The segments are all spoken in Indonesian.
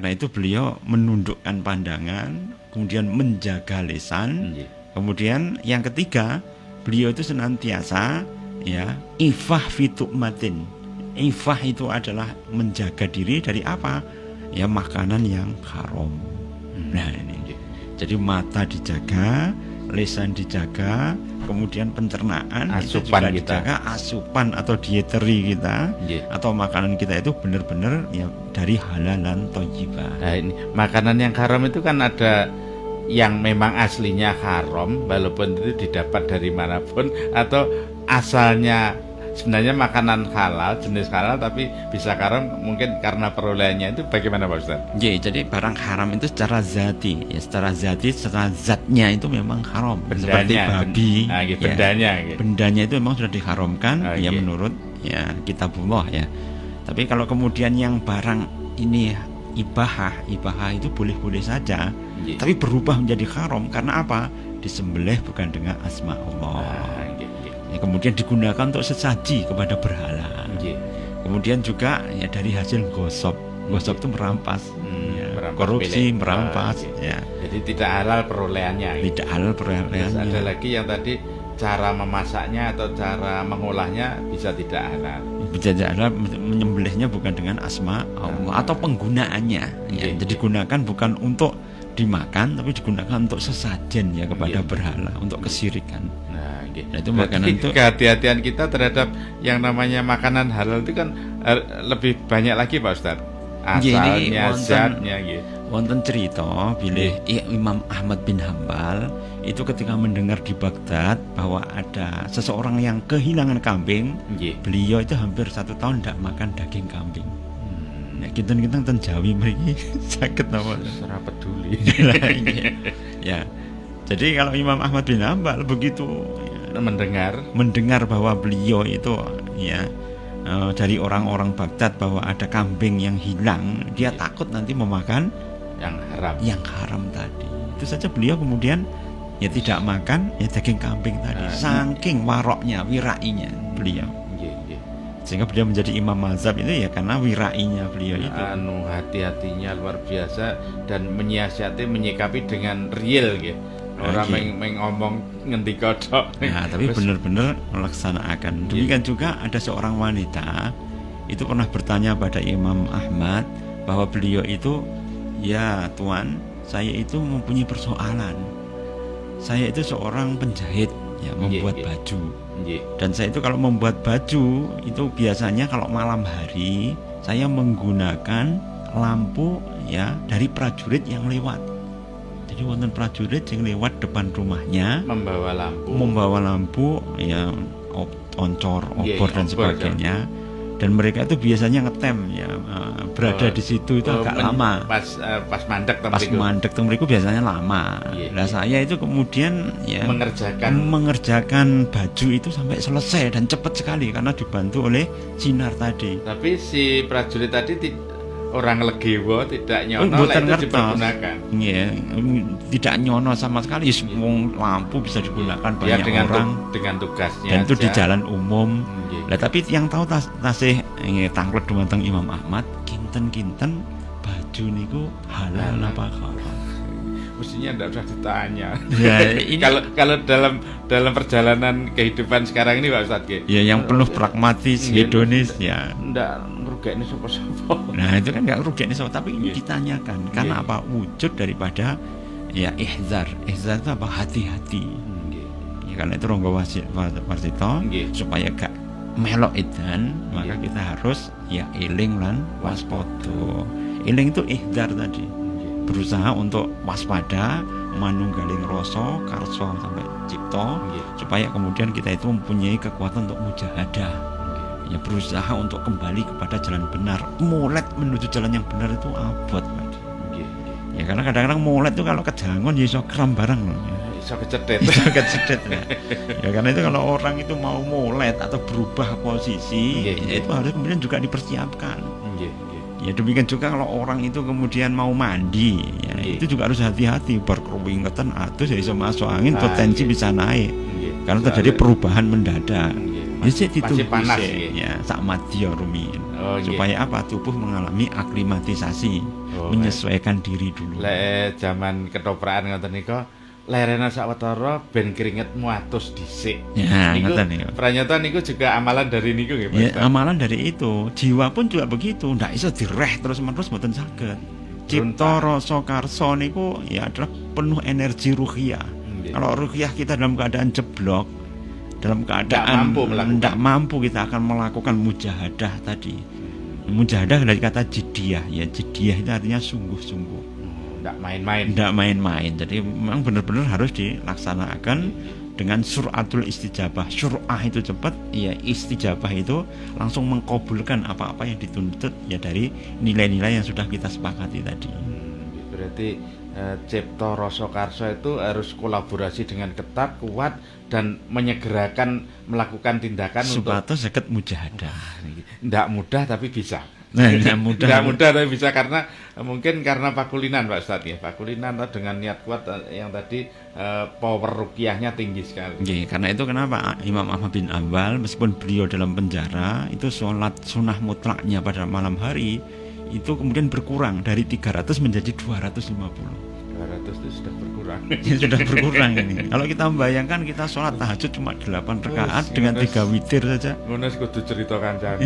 Karena itu beliau menundukkan pandangan, kemudian menjaga lisan. Kemudian yang ketiga, beliau itu senantiasa ya ifah fitu'matin. Ifah itu adalah menjaga diri dari apa? Ya makanan yang haram. Nah ini. Jadi mata dijaga, lisan dijaga, kemudian pencernaan asupan itu juga dijaga, asupan atau dieteri kita atau makanan kita itu benar-benar ya dari halalan thayyibah. Nah, ini makanan yang haram itu kan ada yang memang aslinya haram walaupun itu didapat dari manapun, atau asalnya sebenarnya makanan halal, jenis halal tapi bisa haram mungkin karena perolehannya. Itu bagaimana Pak Ustaz? Jadi barang haram itu secara zati, ya secara zatnya itu memang haram. Bendanya, seperti babi, bendanya itu memang sudah diharamkan ya menurut ya kitabullah ya. Tapi kalau kemudian yang barang ini ibahah itu boleh-boleh saja, tapi berubah menjadi haram karena apa? Disembelih bukan dengan asma Allah. Ya, kemudian digunakan untuk sesaji kepada berhala. Kemudian juga ya dari hasil gosok itu merampas, korupsi, merampas. Ya. Jadi tidak halal perolehannya. Tidak halal perolehannya. Ada lagi yang tadi cara memasaknya atau cara mengolahnya bisa tidak halal. Bisa tidak halal, menyembelihnya bukan dengan asma Allah atau penggunaannya. Ya, jadi digunakan bukan untuk dimakan, tapi digunakan untuk sesajen ya kepada berhala, untuk kesirikan. Nah, itu makanan itu. Kehati-hatian kita terhadap yang namanya makanan halal itu kan lebih banyak lagi Pak Ustaz. Asalnya, zatnya gitu. Wonten cerita bilih Imam Ahmad bin Hambal itu ketika mendengar di Baghdad bahwa ada seseorang yang kehilangan kambing, beliau itu hampir 1 tahun tidak makan daging kambing. Ya kita ten Jawi mriki sakit napa ora peduli. Ya. Jadi kalau Imam Ahmad bin Hambal begitu ya, mendengar bahwa beliau itu ya dari orang-orang Baghdad bahwa ada kambing yang hilang, dia takut nanti memakan yang haram tadi. Itu saja beliau kemudian ya tidak makan ya daging kambing tadi. Saking waroknya, wirainya beliau. Sehingga beliau menjadi imam mazhab itu ya karena wirainya beliau itu. Hati-hatinya luar biasa dan menyiasati, menyikapi dengan real gitu. Orang ngomong ngendika tok. Nah, tapi benar-benar melaksanakan. Demikian juga ada seorang wanita itu pernah bertanya pada Imam Ahmad bahwa beliau itu, ya Tuan, saya itu mempunyai persoalan. Saya itu seorang penjahit, ya membuat baju. Dan saya itu kalau membuat baju itu biasanya kalau malam hari saya menggunakan lampu ya dari prajurit yang lewat. Jadi wonten prajurit yang lewat depan rumahnya membawa lampu ya oncor, obor dan sebagainya. Dan mereka itu biasanya ngetem ya berada di situ itu agak lama. Pas mandek mereka biasanya lama. Nah saya itu kemudian ya mengerjakan baju itu sampai selesai dan cepat sekali karena dibantu oleh sinar tadi. Tapi si prajurit tadi orang legewo, tidak nyono lah itu dipergunakan. Iya, tidak nyono sama sekali. Lampu bisa digunakan banyak dengan tugasnya. Dan itu di jalan umum. Nah, tapi yang tahu tasih tanglet dumateng Imam Ahmad, kinten-kinten baju niku halal apa haram. Mestinya tidak usah ditanya. Ya, ini kalau dalam perjalanan kehidupan sekarang ini Pak Ustadz ya yang penuh pragmatis, hedonis ya. Ndak ngrugekne sapa-sapa. Nah, itu kan enggak ngrugekne sapa, tapi ini ditanyakan. Karena apa? Wujud daripada ya ihzar. Ihzar itu apa? Hati-hati. Ya karena itu ronggo wasito supaya gak melok edan, maka kita harus ya eling lan waspada. Eling itu ihzar tadi. Berusaha untuk waspada, manunggaling rasa, karsa sampai cipta, supaya kemudian kita itu mempunyai kekuatan untuk mujahadah. Ya berusaha untuk kembali kepada jalan benar. Molet menuju jalan yang benar itu abot, Pak. Ya karena kadang-kadang molet itu kalau kejangon ya iso kram barang loh. Iso kecedet ya karena itu kalau orang itu mau molet atau berubah posisi ya itu harus kemudian juga dipersiapkan. Ya demikian juga kalau orang itu kemudian mau mandi ya itu juga harus hati-hati, berkeringetan atus ya iso masuk angin, potensi bisa naik karena terjadi perubahan mendadak. Masih masih panas ya, sak madya rumiyin. Oh, Supaya apa? Tubuh mengalami aklimatisasi, menyesuaikan diri dulu. Lek zaman ketoprakan ngoten nika lerena sawetara ben keringetmu atus dhisik. Ya, niku ngoten niku. pranyata niku juga amalan dari niku nggih Pak Ya, Ustaz. amalan dari itu. Jiwa pun juga begitu, ndak iso direh terus-menerus mboten saged. Cipta rasa karsa niku ya adalah penuh energi ruhiyah. Kalau ruhiyah kita dalam keadaan jeblok, dalam keadaan tidak mampu kita akan melakukan mujahadah tadi. Mujahadah dari kata jiddiyah, ya jiddiyah itu artinya sungguh-sungguh. Tidak main-main. Tidak main-main. Jadi memang benar-benar harus dilaksanakan dengan suratul istijabah. Surah itu cepat, ya istijabah itu langsung mengkabulkan apa-apa yang dituntut ya dari nilai-nilai yang sudah kita sepakati tadi. Berarti cipta rasa karsa itu harus kolaborasi dengan ketat, kuat dan menyegerakan melakukan tindakan supados saged mujahadah. Tidak mudah tapi bisa. Nah, tidak mudah. Tidak mudah tapi bisa karena mungkin karena pakulinan Pak Ustadz ya. Pakulinan dengan niat kuat yang tadi power ruqyahnya tinggi sekali. Oke, karena itu kenapa Imam Ahmad bin Ambal meskipun beliau dalam penjara itu sholat sunnah mutlaknya pada malam hari itu kemudian berkurang dari 300 menjadi 250. 200 itu sudah berkurang. Ya, sudah berkurang ini. Kalau kita membayangkan kita sholat tahajud cuma 8 rakaat dengan 3 witir saja. Ngono kudu cerita kancane.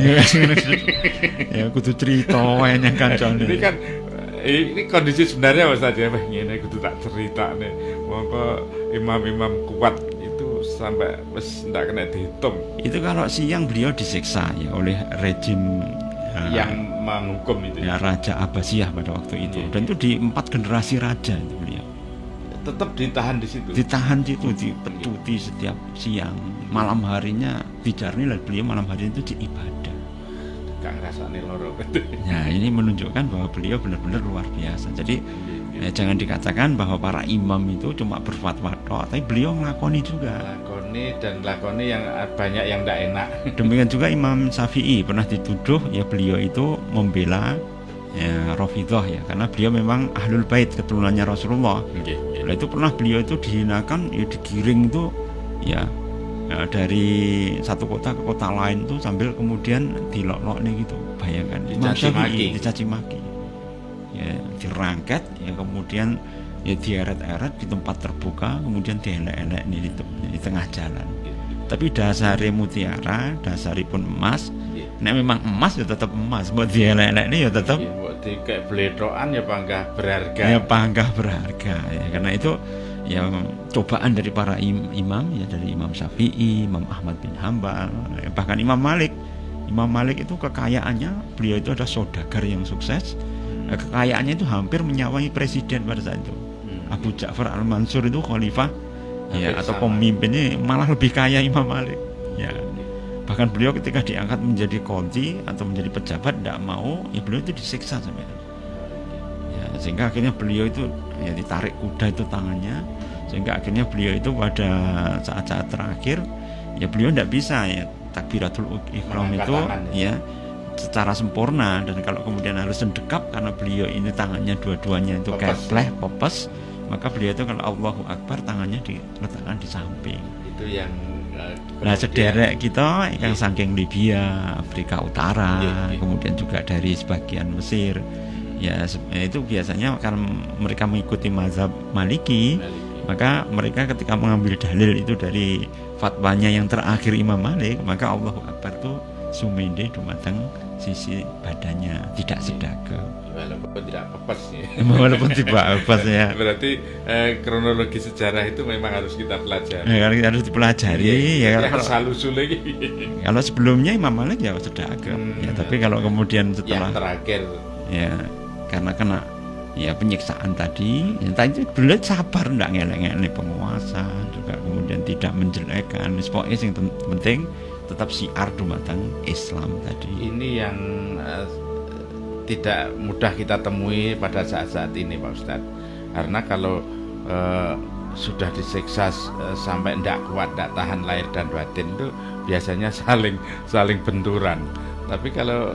Ya kudu cerita wae nang kancane. Ini kan ini kondisi sebenarnya Mas tadi ngene kudu tak ceritane. Monggo imam-imam kuat itu sampai wis ndak kena dihitung. Itu kalau siang beliau disiksa ya oleh rejim yang menghukum itu ya Raja Abbasiyah pada waktu itu. Dan itu di 4 generasi raja itu beliau. Tetap ditahan di situ. Ditahan di situ, dipetuti setiap siang. Malam harinya dijarni dan beliau malam hari itu diibadah. Gak ngrasane loro. Ya, ini menunjukkan bahwa beliau benar-benar luar biasa. Jadi ya, jangan dikatakan bahwa para imam itu cuma berfatwa tok, tapi beliau ngelakoni juga. Lakoni yang banyak yang tidak enak. Demikian juga Imam Syafi'i pernah dituduh ya beliau itu membela ya Rafidhah ya karena beliau memang ahlul bait keturunannya Rasulullah. Lalu itu pernah beliau itu dihinakan ya digiring itu ya dari satu kota ke kota lain tuh sambil kemudian dilok-lok nih gitu. Bayangkan Imam Syafi'i dicaci maki. Ya dirangket ya kemudian ya dieret-eret di tempat terbuka kemudian dielek-elek di tengah jalan. Tapi dasare mutiara, dasaripun emas. Nek memang emas ya tetap emas, buat dielek-elek ini ya tetap buat kayak bledhokan ya panggah berharga. Ya panggah berharga ya. Karena itu ya cobaan dari para imam ya dari Imam Syafi'i, Imam Ahmad bin Hambal, ya, bahkan Imam Malik. Imam Malik itu kekayaannya beliau itu ada saudagar yang sukses. Kekayaannya itu hampir menyawangi presiden pada saat itu. Abu Ja'far Al-Mansur itu khalifah ya atau pemimpinnya malah lebih kaya Imam Malik ya. Bahkan beliau ketika diangkat menjadi qadhi atau menjadi pejabat tidak mau ya beliau itu disiksa sampai ya, sehingga akhirnya beliau itu ya ditarik kuda itu tangannya sehingga akhirnya beliau itu pada saat-saat terakhir ya beliau tidak bisa ya takbiratul ihram itu ya secara sempurna dan kalau kemudian harus mendekap karena beliau ini tangannya dua-duanya itu kepleh popes maka beliau itu kalau Allahu Akbar tangannya diletakkan di samping. Itu yang nah sederek kita yang saking Libya, Afrika Utara, kemudian juga dari sebagian Mesir. Ya itu biasanya karena mereka mengikuti mazhab Maliki, maka mereka ketika mengambil dalil itu dari fatwanya yang terakhir Imam Malik, maka Allahu Akbar itu sumende dumateng sisi badannya tidak sedaga walaupun tidak pepes ya. Walaupun tidak pepes ya. Berarti kronologi sejarah itu memang harus kita pelajari. Harus dipelajari ya kalau salusul lagi. Kalau sebelumnya Imam Malik ya sedaga ya, tapi kalau kemudian setelah yang terakhir ya karena kena ya penyiksaan tadi ya, tadi beliau sabar ndak ngelek-ngelek penguasa juga kemudian tidak menjelekkan pokoknya yang penting tetap syiar dumateng Islam tadi. Ini yang tidak mudah kita temui pada saat-saat ini Pak Ustadz. Karena kalau sudah disiksa sampai tidak kuat, tidak tahan lahir dan batin itu biasanya saling benturan. Tapi kalau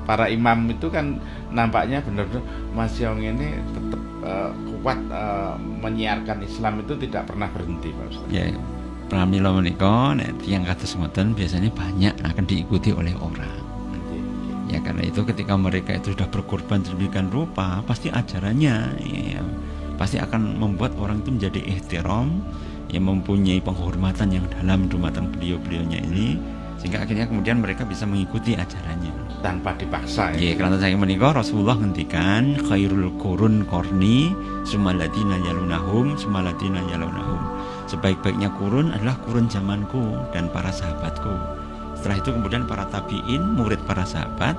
para imam itu kan nampaknya benar-benar Mas Yong ini tetap kuat menyiarkan Islam itu tidak pernah berhenti Pak Ustadz. Ya. pramila menika nek tiyang kados ngoten biasanya banyak akan diikuti oleh orang. Ya karena itu ketika mereka itu sudah berkorban sedemikian rupa, pasti ajarannya ya, pasti akan membuat orang itu menjadi ihtiram, yang mempunyai penghormatan yang dalam dumatan beliau-beliaunya ini, sehingga akhirnya kemudian mereka bisa mengikuti ajarannya tanpa dipaksa ya. Ya, karena saya menikah Rasulullah ngendikan khairul qurun qarni sumaladina yalunahum sumaladina yalunahum. Sebaik-baiknya kurun adalah kurun zamanku dan para sahabatku. Setelah itu kemudian para tabi'in, murid para sahabat,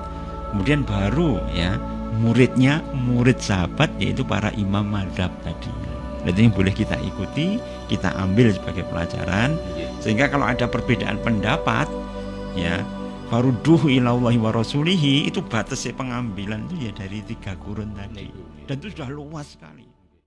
kemudian baru ya muridnya murid sahabat, yaitu para imam madhab tadi. Jadi yang boleh kita ikuti, kita ambil sebagai pelajaran, sehingga kalau ada perbedaan pendapat ya farudduhu ilallahi wa rasulihi, itu batasnya pengambilan itu ya dari 3 kurun tadi, dan itu sudah luas sekali.